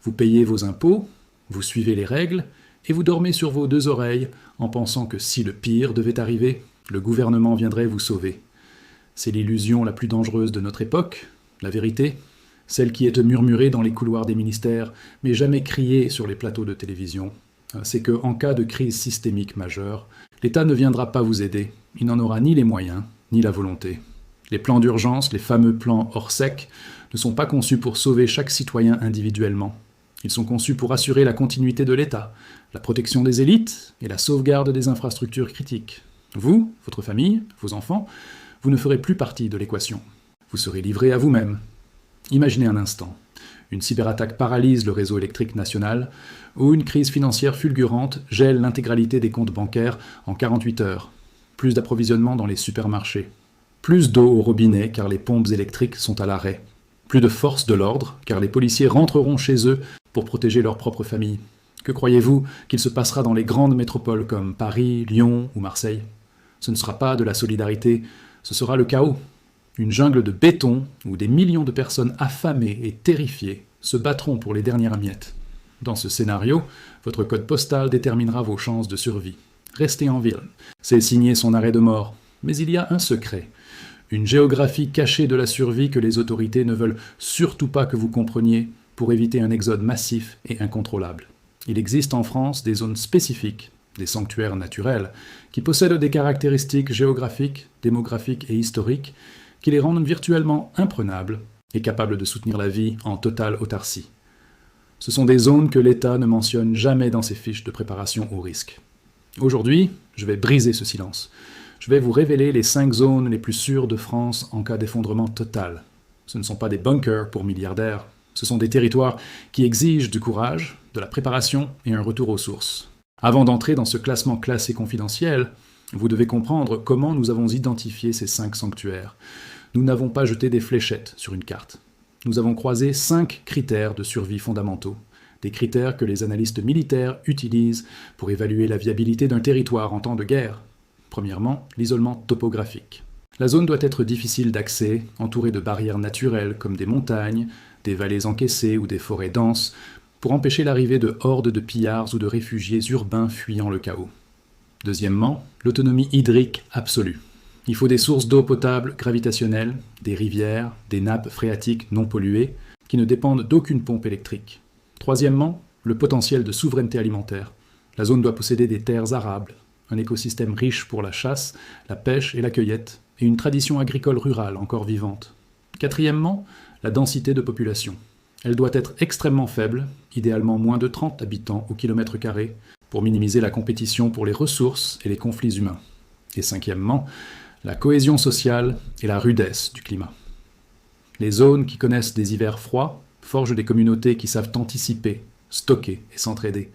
Vous payez vos impôts, vous suivez les règles, et vous dormez sur vos deux oreilles en pensant que si le pire devait arriver, le gouvernement viendrait vous sauver. C'est l'illusion la plus dangereuse de notre époque, la vérité, celle qui est murmurée dans les couloirs des ministères, mais jamais criée sur les plateaux de télévision. C'est qu'en cas de crise systémique majeure, l'État ne viendra pas vous aider. Il n'en aura ni les moyens, ni la volonté. Les plans d'urgence, les fameux plans hors sec, ne sont pas conçus pour sauver chaque citoyen individuellement. Ils sont conçus pour assurer la continuité de l'État, la protection des élites et la sauvegarde des infrastructures critiques. Vous, votre famille, vos enfants, vous ne ferez plus partie de l'équation. Vous serez livré à vous-même. Imaginez un instant. Une cyberattaque paralyse le réseau électrique national, ou une crise financière fulgurante gèle l'intégralité des comptes bancaires en 48 heures. Plus d'approvisionnement dans les supermarchés. Plus d'eau au robinet car les pompes électriques sont à l'arrêt. Plus de force de l'ordre car les policiers rentreront chez eux pour protéger leur propre famille. Que croyez-vous qu'il se passera dans les grandes métropoles comme Paris, Lyon ou Marseille? Ce ne sera pas de la solidarité, ce sera le chaos. Une jungle de béton où des millions de personnes affamées et terrifiées se battront pour les dernières miettes. Dans ce scénario, votre code postal déterminera vos chances de survie. Restez en ville, c'est signer son arrêt de mort. Mais il y a un secret, une géographie cachée de la survie que les autorités ne veulent surtout pas que vous compreniez pour éviter un exode massif et incontrôlable. Il existe en France des zones spécifiques, des sanctuaires naturels, qui possèdent des caractéristiques géographiques, démographiques et historiques qui les rendent virtuellement imprenables et capables de soutenir la vie en totale autarcie. Ce sont des zones que l'État ne mentionne jamais dans ses fiches de préparation au risque. Aujourd'hui, je vais briser ce silence. Je vais vous révéler les 5 zones les plus sûres de France en cas d'effondrement total. Ce ne sont pas des bunkers pour milliardaires, ce sont des territoires qui exigent du courage, de la préparation et un retour aux sources. Avant d'entrer dans ce classement classé confidentiel, vous devez comprendre comment nous avons identifié ces 5 sanctuaires. Nous n'avons pas jeté des fléchettes sur une carte. Nous avons croisé 5 critères de survie fondamentaux, des critères que les analystes militaires utilisent pour évaluer la viabilité d'un territoire en temps de guerre. Premièrement, l'isolement topographique. La zone doit être difficile d'accès, entourée de barrières naturelles comme des montagnes, des vallées encaissées ou des forêts denses, pour empêcher l'arrivée de hordes de pillards ou de réfugiés urbains fuyant le chaos. Deuxièmement, l'autonomie hydrique absolue. Il faut des sources d'eau potable gravitationnelles, des rivières, des nappes phréatiques non polluées, qui ne dépendent d'aucune pompe électrique. Troisièmement, le potentiel de souveraineté alimentaire. La zone doit posséder des terres arables, un écosystème riche pour la chasse, la pêche et la cueillette, et une tradition agricole rurale encore vivante. Quatrièmement, la densité de population. Elle doit être extrêmement faible, idéalement moins de 30 habitants au kilomètre carré, pour minimiser la compétition pour les ressources et les conflits humains. Et cinquièmement, la cohésion sociale et la rudesse du climat. Les zones qui connaissent des hivers froids forgent des communautés qui savent anticiper, stocker et s'entraider.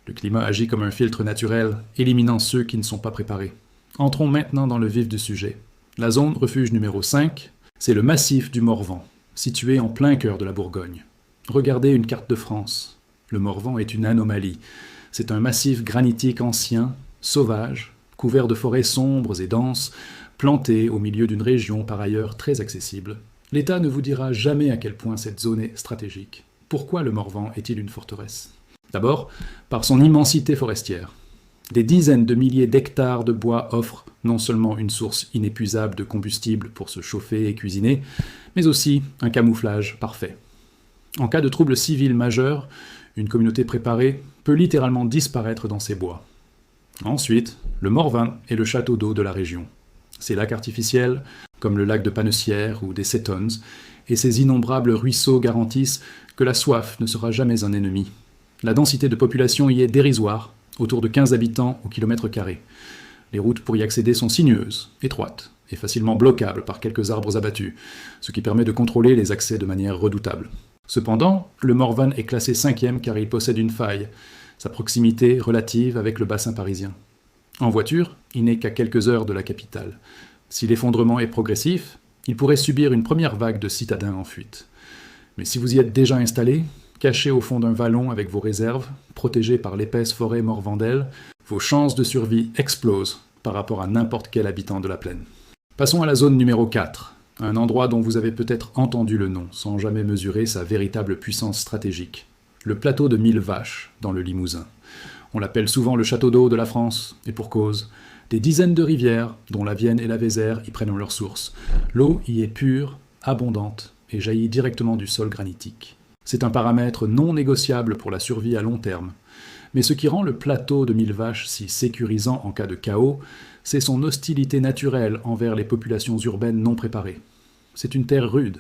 Le climat agit comme un filtre naturel, éliminant ceux qui ne sont pas préparés. Entrons maintenant dans le vif du sujet. La zone refuge numéro 5, c'est le massif du Morvan, situé en plein cœur de la Bourgogne. Regardez une carte de France. Le Morvan est une anomalie. C'est un massif granitique ancien, sauvage, couvert de forêts sombres et denses, planté au milieu d'une région par ailleurs très accessible. L'État ne vous dira jamais à quel point cette zone est stratégique. Pourquoi le Morvan est-il une forteresse? D'abord, par son immensité forestière. Des dizaines de milliers d'hectares de bois offrent non seulement une source inépuisable de combustible pour se chauffer et cuisiner, mais aussi un camouflage parfait. En cas de troubles civils majeurs, une communauté préparée peut littéralement disparaître dans ces bois. Ensuite, le Morvan est le château d'eau de la région. Ces lacs artificiels, comme le lac de Panessière ou des Cétones, et ces innombrables ruisseaux garantissent que la soif ne sera jamais un ennemi. La densité de population y est dérisoire, autour de 15 habitants au kilomètre carré. Les routes pour y accéder sont sinueuses, étroites, et facilement bloquables par quelques arbres abattus, ce qui permet de contrôler les accès de manière redoutable. Cependant, le Morvan est classé 5e car il possède une faille, sa proximité relative avec le bassin parisien. En voiture, il n'est qu'à quelques heures de la capitale. Si l'effondrement est progressif, il pourrait subir une première vague de citadins en fuite. Mais si vous y êtes déjà installé, caché au fond d'un vallon avec vos réserves, protégé par l'épaisse forêt morvandelle, vos chances de survie explosent par rapport à n'importe quel habitant de la plaine. Passons à la zone numéro 4, un endroit dont vous avez peut-être entendu le nom, sans jamais mesurer sa véritable puissance stratégique. le plateau de 1000 vaches, dans le Limousin. On l'appelle souvent le château d'eau de la France, et pour cause. Des dizaines de rivières, dont la Vienne et la Vézère, y prennent leur source. L'eau y est pure, abondante, et jaillit directement du sol granitique. C'est un paramètre non négociable pour la survie à long terme. Mais ce qui rend le plateau de 1000 vaches si sécurisant en cas de chaos, c'est son hostilité naturelle envers les populations urbaines non préparées. C'est une terre rude.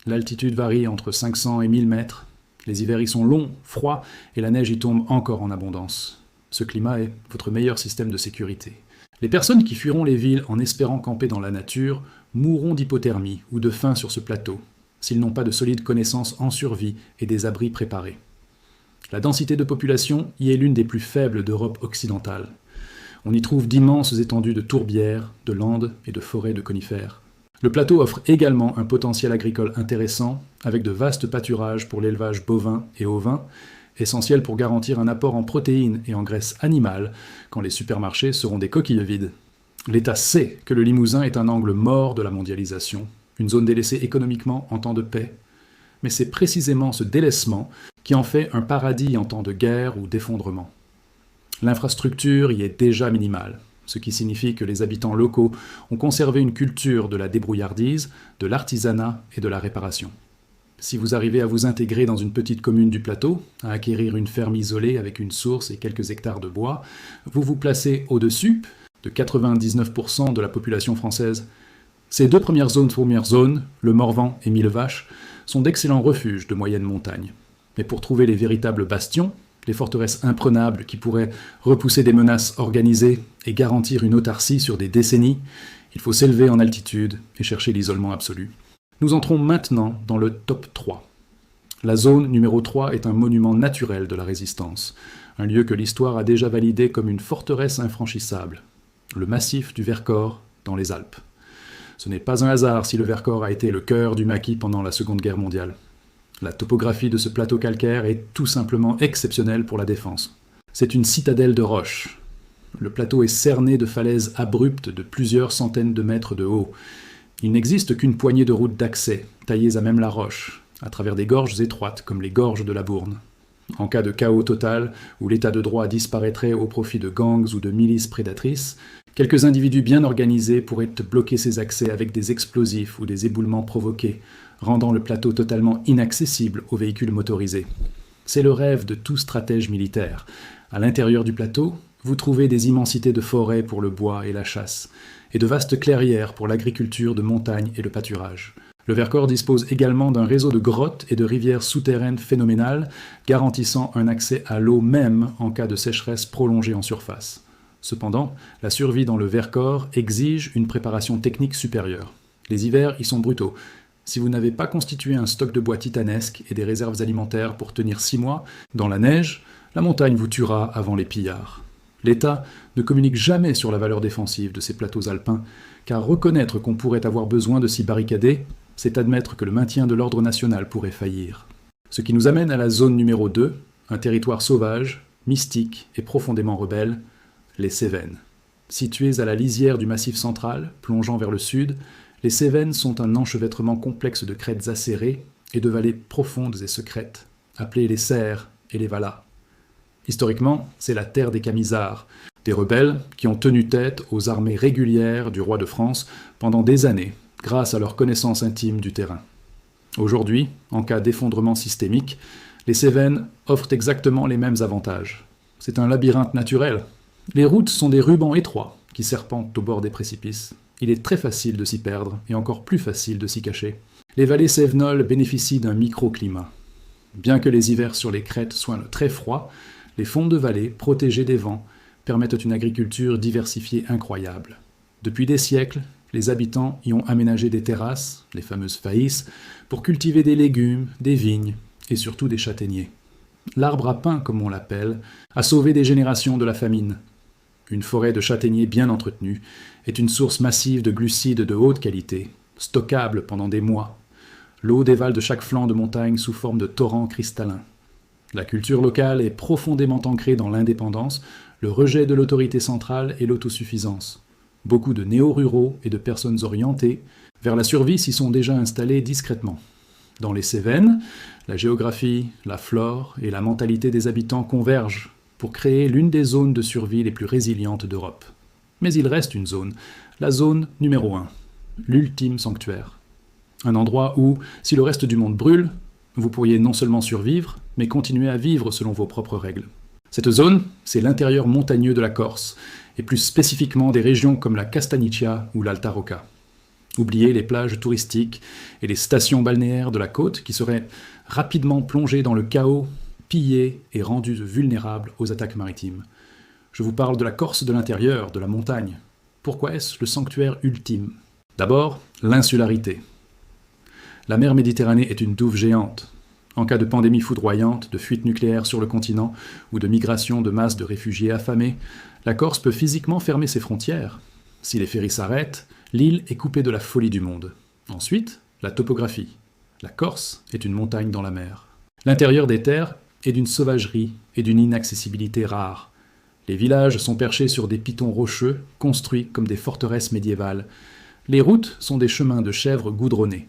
L'altitude varie entre 500 et 1000 mètres. Les hivers y sont longs, froids, et la neige y tombe encore en abondance. Ce climat est votre meilleur système de sécurité. Les personnes qui fuiront les villes en espérant camper dans la nature mourront d'hypothermie ou de faim sur ce plateau, s'ils n'ont pas de solides connaissances en survie et des abris préparés. La densité de population y est l'une des plus faibles d'Europe occidentale. On y trouve d'immenses étendues de tourbières, de landes et de forêts de conifères. Le plateau offre également un potentiel agricole intéressant, avec de vastes pâturages pour l'élevage bovin et ovin, essentiels pour garantir un apport en protéines et en graisses animales quand les supermarchés seront des coquilles vides. L'État sait que le Limousin est un angle mort de la mondialisation, une zone délaissée économiquement en temps de paix. Mais c'est précisément ce délaissement qui en fait un paradis en temps de guerre ou d'effondrement. L'infrastructure y est déjà minimale, ce qui signifie que les habitants locaux ont conservé une culture de la débrouillardise, de l'artisanat et de la réparation. Si vous arrivez à vous intégrer dans une petite commune du plateau, à acquérir une ferme isolée avec une source et quelques hectares de bois, vous vous placez au-dessus de 99% de la population française. Ces deux premières zones, le Morvan et 1000 vaches, sont d'excellents refuges de moyenne montagne. Mais pour trouver les véritables bastions, les forteresses imprenables qui pourraient repousser des menaces organisées et garantir une autarcie sur des décennies, il faut s'élever en altitude et chercher l'isolement absolu. Nous entrons maintenant dans le top 3. La zone numéro 3 est un monument naturel de la résistance, un lieu que l'histoire a déjà validé comme une forteresse infranchissable, le massif du Vercors dans les Alpes. Ce n'est pas un hasard si le Vercors a été le cœur du maquis pendant la Seconde Guerre mondiale. La topographie de ce plateau calcaire est tout simplement exceptionnelle pour la défense. C'est une citadelle de roches. Le plateau est cerné de falaises abruptes de plusieurs centaines de mètres de haut. Il n'existe qu'une poignée de routes d'accès, taillées à même la roche, à travers des gorges étroites comme les gorges de la Bourne. En cas de chaos total, où l'état de droit disparaîtrait au profit de gangs ou de milices prédatrices, quelques individus bien organisés pourraient bloquer ces accès avec des explosifs ou des éboulements provoqués, rendant le plateau totalement inaccessible aux véhicules motorisés. C'est le rêve de tout stratège militaire. À l'intérieur du plateau, vous trouvez des immensités de forêts pour le bois et la chasse, et de vastes clairières pour l'agriculture de montagne et le pâturage. Le Vercors dispose également d'un réseau de grottes et de rivières souterraines phénoménales, garantissant un accès à l'eau même en cas de sécheresse prolongée en surface. Cependant, la survie dans le Vercors exige une préparation technique supérieure. Les hivers y sont brutaux. Si vous n'avez pas constitué un stock de bois titanesque et des réserves alimentaires pour tenir 6 mois, dans la neige, la montagne vous tuera avant les pillards. L'État ne communique jamais sur la valeur défensive de ces plateaux alpins, car reconnaître qu'on pourrait avoir besoin de s'y barricader, c'est admettre que le maintien de l'ordre national pourrait faillir. Ce qui nous amène à la zone numéro 2, un territoire sauvage, mystique et profondément rebelle, les Cévennes. Situées à la lisière du Massif central, plongeant vers le sud, les Cévennes sont un enchevêtrement complexe de crêtes acérées et de vallées profondes et secrètes, appelées les Serres et les Valas. Historiquement, c'est la terre des Camisards, des rebelles qui ont tenu tête aux armées régulières du roi de France pendant des années, grâce à leur connaissance intime du terrain. Aujourd'hui, en cas d'effondrement systémique, les Cévennes offrent exactement les mêmes avantages. C'est un labyrinthe naturel. Les routes sont des rubans étroits qui serpentent au bord des précipices. Il est très facile de s'y perdre et encore plus facile de s'y cacher. Les vallées cévenoles bénéficient d'un microclimat. Bien que les hivers sur les crêtes soient très froids, les fonds de vallée, protégés des vents, permettent une agriculture diversifiée incroyable. Depuis des siècles, les habitants y ont aménagé des terrasses, les fameuses faïsses, pour cultiver des légumes, des vignes et surtout des châtaigniers. L'arbre à pain, comme on l'appelle, a sauvé des générations de la famine. Une forêt de châtaigniers bien entretenue est une source massive de glucides de haute qualité, stockable pendant des mois. L'eau dévale de chaque flanc de montagne sous forme de torrents cristallins. La culture locale est profondément ancrée dans l'indépendance, le rejet de l'autorité centrale et l'autosuffisance. Beaucoup de néo-ruraux et de personnes orientées vers la survie s'y sont déjà installés discrètement. Dans les Cévennes, la géographie, la flore et la mentalité des habitants convergent pour créer l'une des zones de survie les plus résilientes d'Europe. Mais il reste une zone, la zone numéro 1, l'ultime sanctuaire. Un endroit où, si le reste du monde brûle, vous pourriez non seulement survivre, mais continuer à vivre selon vos propres règles. Cette zone, c'est l'intérieur montagneux de la Corse, et plus spécifiquement des régions comme la Castagniccia ou l'Alta Rocca. Oubliez les plages touristiques et les stations balnéaires de la côte qui seraient rapidement plongées dans le chaos, pillées et rendues vulnérables aux attaques maritimes. Je vous parle de la Corse de l'intérieur, de la montagne. Pourquoi est-ce le sanctuaire ultime ? D'abord, l'insularité. La mer Méditerranée est une douve géante. En cas de pandémie foudroyante, de fuite nucléaire sur le continent ou de migration de masses de réfugiés affamés, la Corse peut physiquement fermer ses frontières. Si les ferries s'arrêtent, l'île est coupée de la folie du monde. Ensuite, la topographie. La Corse est une montagne dans la mer. L'intérieur des terres est d'une sauvagerie et d'une inaccessibilité rare. Les villages sont perchés sur des pitons rocheux, construits comme des forteresses médiévales. Les routes sont des chemins de chèvres goudronnés.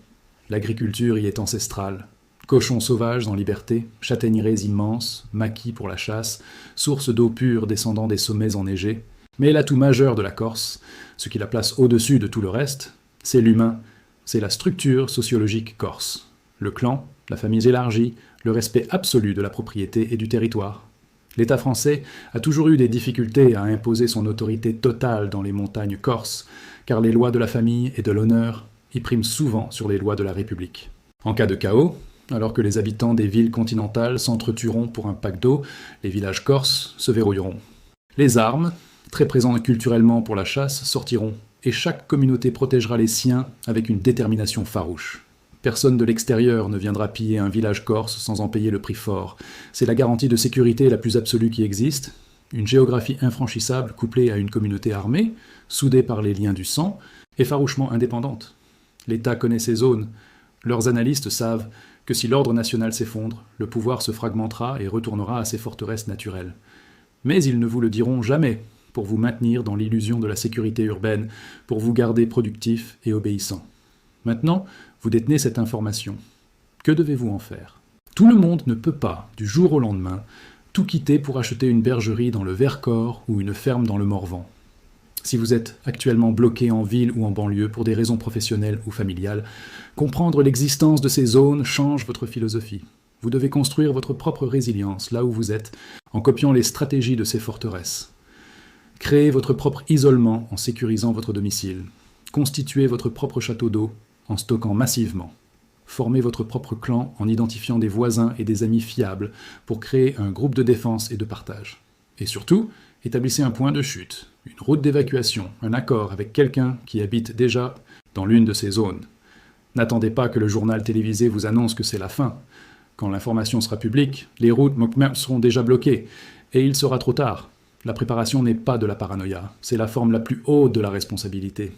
L'agriculture y est ancestrale. Cochons sauvages en liberté, châtaigneraies immenses, maquis pour la chasse, sources d'eau pure descendant des sommets enneigés. Mais l'atout majeur de la Corse, ce qui la place au-dessus de tout le reste, c'est l'humain, c'est la structure sociologique corse. Le clan, la famille élargie, le respect absolu de la propriété et du territoire. L'État français a toujours eu des difficultés à imposer son autorité totale dans les montagnes corses, car les lois de la famille et de l'honneur y priment souvent sur les lois de la République. En cas de chaos, alors que les habitants des villes continentales s'entretueront pour un pack d'eau, les villages corses se verrouilleront. Les armes, très présentes culturellement pour la chasse, sortiront, et chaque communauté protégera les siens avec une détermination farouche. Personne de l'extérieur ne viendra piller un village corse sans en payer le prix fort. C'est la garantie de sécurité la plus absolue qui existe, une géographie infranchissable couplée à une communauté armée, soudée par les liens du sang, et farouchement indépendante. L'État connaît ces zones. Leurs analystes savent que si l'ordre national s'effondre, le pouvoir se fragmentera et retournera à ses forteresses naturelles. Mais ils ne vous le diront jamais, pour vous maintenir dans l'illusion de la sécurité urbaine, pour vous garder productif et obéissant. Maintenant, vous détenez cette information. Que devez-vous en faire ? Tout le monde ne peut pas, du jour au lendemain, tout quitter pour acheter une bergerie dans le Vercors ou une ferme dans le Morvan. Si vous êtes actuellement bloqué en ville ou en banlieue pour des raisons professionnelles ou familiales, comprendre l'existence de ces zones change votre philosophie. Vous devez construire votre propre résilience là où vous êtes, en copiant les stratégies de ces forteresses. Créez votre propre isolement en sécurisant votre domicile. Constituez votre propre château d'eau en stockant massivement. Formez votre propre clan en identifiant des voisins et des amis fiables pour créer un groupe de défense et de partage. Et surtout, établissez un point de chute, une route d'évacuation, un accord avec quelqu'un qui habite déjà dans l'une de ces zones. N'attendez pas que le journal télévisé vous annonce que c'est la fin. Quand l'information sera publique, les routes seront déjà bloquées, et il sera trop tard. La préparation n'est pas de la paranoïa, c'est la forme la plus haute de la responsabilité.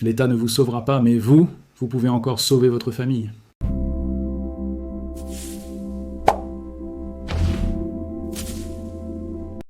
L'État ne vous sauvera pas, mais vous pouvez encore sauver votre famille.